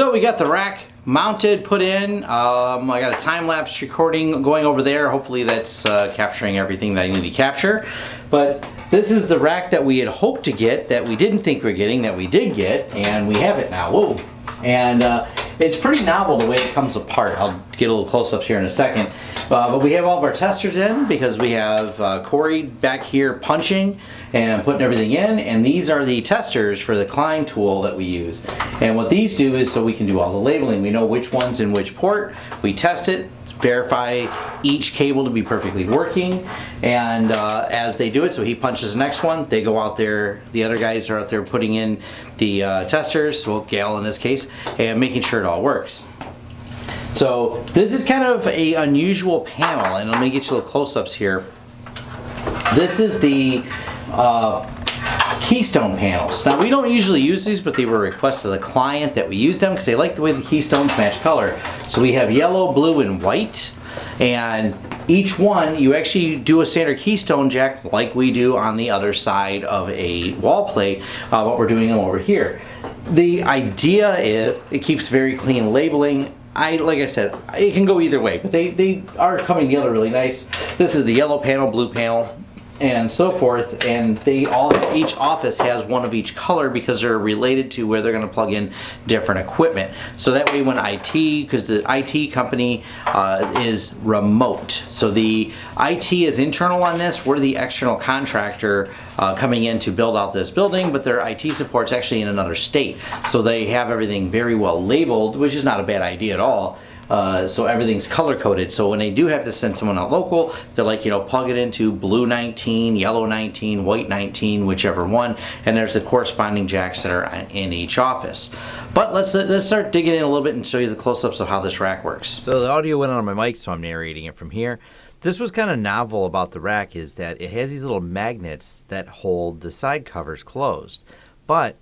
So we got the rack mounted, put in. I got a time-lapse recording going over there. Hopefully that's capturing everything that I need to capture. But this is the rack that we had hoped to get, that we didn't think we were getting, that we did get, and we have it now. Whoa! And it's pretty novel the way it comes apart. I'll get a little close-ups here in a second. But we have all of our testers in because we have Corey back here punching and putting everything in. And these are the testers for the Klein Tool that we use. And what these do is so we can do all the labeling. We know which one's in which port. We test it, verify each cable to be perfectly working, and as they do it, so he punches the next one, they go out there, the other guys are out there putting in the testers, well, Gail in this case, and making sure it all works. So this is kind of a unusual panel, and let me get you a little close-ups here. This is the Keystone panels. Now we don't usually use these, but they were requested of the client that we use them because they like the way the Keystones match color. So we have yellow, blue, and white, and each one you actually do a standard Keystone jack like we do on the other side of a wall plate, but we're doing them over here. The idea is it keeps very clean labeling. Like I said, it can go either way, but they are coming together really nice. This is the yellow panel, blue panel, and so forth, and each office has one of each color because they're related to where they're going to plug in different equipment. So that way when IT, because the IT company is remote, so the IT is internal on this, we're the external contractor coming in to build out this building, but their IT support's actually in another state. So they have everything very well labeled, which is not a bad idea at all. So everything's color coded. So when they do have to send someone out local, they're like, you know, plug it into blue 19, yellow 19, white 19, whichever one, and there's the corresponding jacks that are in each office. But let's start digging in a little bit and show you the close-ups of how this rack works. So the audio went on my mic, so I'm narrating it from here. This was kind of novel about the rack is that it has these little magnets that hold the side covers closed, but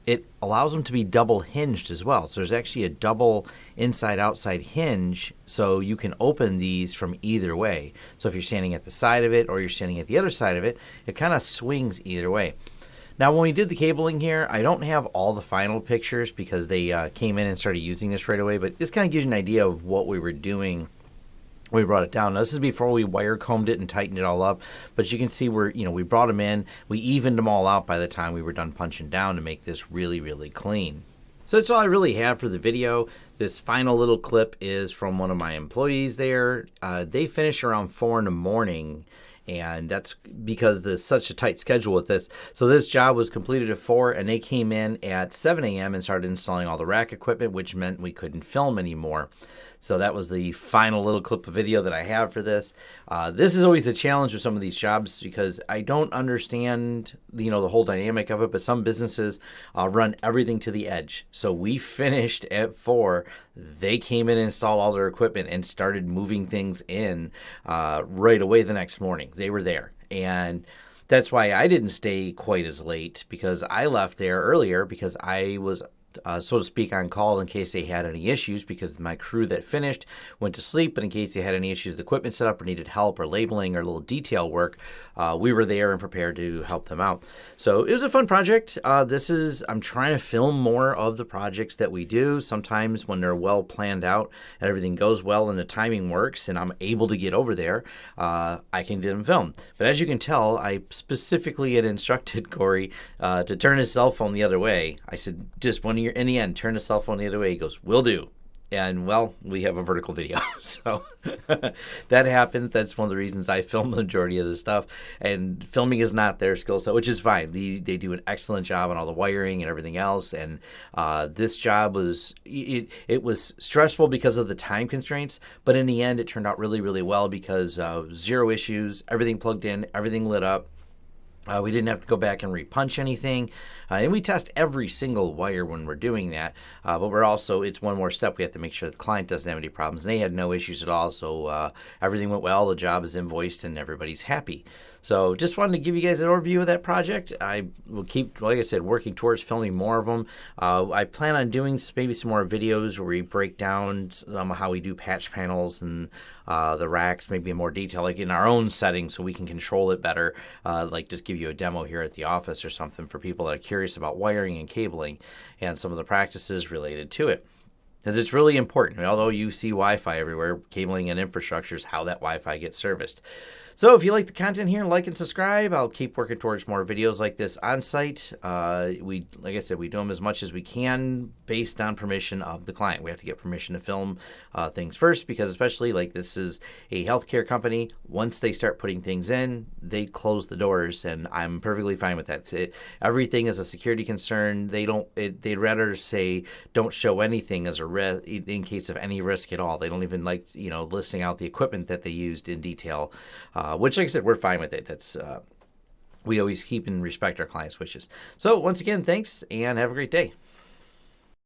it allows them to be double hinged as well. So there's actually a double inside-outside hinge, so you can open these from either way. So if you're standing at the side of it or you're standing at the other side of it, it kind of swings either way. Now when we did the cabling here, I don't have all the final pictures because they came in and started using this right away, but this kind of gives you an idea of what we were doing. We brought it down. Now, this is before we wire combed it and tightened it all up, but you can see we brought them in, we evened them all out by the time we were done punching down to make this really, really clean. So that's all I really have for the video. This final little clip is from one of my employees there. They finish around 4 in the morning, and that's because there's such a tight schedule with this. So this job was completed at 4, and they came in at 7 a.m. and started installing all the rack equipment, which meant we couldn't film anymore. So that was the final little clip of video that I have for this. This is always a challenge with some of these jobs because I don't understand, the whole dynamic of it, but some businesses run everything to the edge. So we finished at 4. They came in and installed all their equipment and started moving things in right away the next morning. They were there. And that's why I didn't stay quite as late, because I left there earlier because I was so to speak, on call in case they had any issues, because my crew that finished went to sleep, but in case they had any issues with equipment setup or needed help or labeling or a little detail work, we were there and prepared to help them out. So it was a fun project. I'm trying to film more of the projects that we do. Sometimes when they're well planned out and everything goes well and the timing works and I'm able to get over there, I can get them filmed. But as you can tell, I specifically had instructed Corey to turn his cell phone the other way. I said, just when you're in the end, turn the cell phone the other way. He goes, will do. And well, we have a vertical video. So that happens. That's one of the reasons I film the majority of the stuff. And filming is not their skill set, which is fine. They do an excellent job on all the wiring and everything else. And this job was, it was stressful because of the time constraints. But in the end, it turned out really, really well because zero issues, everything plugged in, everything lit up. We didn't have to go back and repunch anything, and we test every single wire when we're doing that, but it's one more step. We have to make sure the client doesn't have any problems, and they had no issues at all, so everything went well. The job is invoiced, and everybody's happy. So just wanted to give you guys an overview of that project. I will keep, like I said, working towards filming more of them. I plan on doing maybe some more videos where we break down how we do patch panels and the racks, maybe in more detail, like in our own setting, so we can control it better, like just give you a demo here at the office or something for people that are curious about wiring and cabling and some of the practices related to it. because it's really important. Although you see Wi-Fi everywhere, cabling and infrastructure is how that Wi-Fi gets serviced. So if you like the content here, like and subscribe. I'll keep working towards more videos like this on site. Like I said, we do them as much as we can based on permission of the client. We have to get permission to film things first, because especially like this is a healthcare company. Once they start putting things in, they close the doors, and I'm perfectly fine with that. Everything is a security concern. They'd rather say don't show anything as a risk in case of any risk at all. They don't even like listing out the equipment that they used in detail. Which, like I said, we're fine with it. That's we always keep and respect our clients' wishes. So once again, thanks, and have a great day.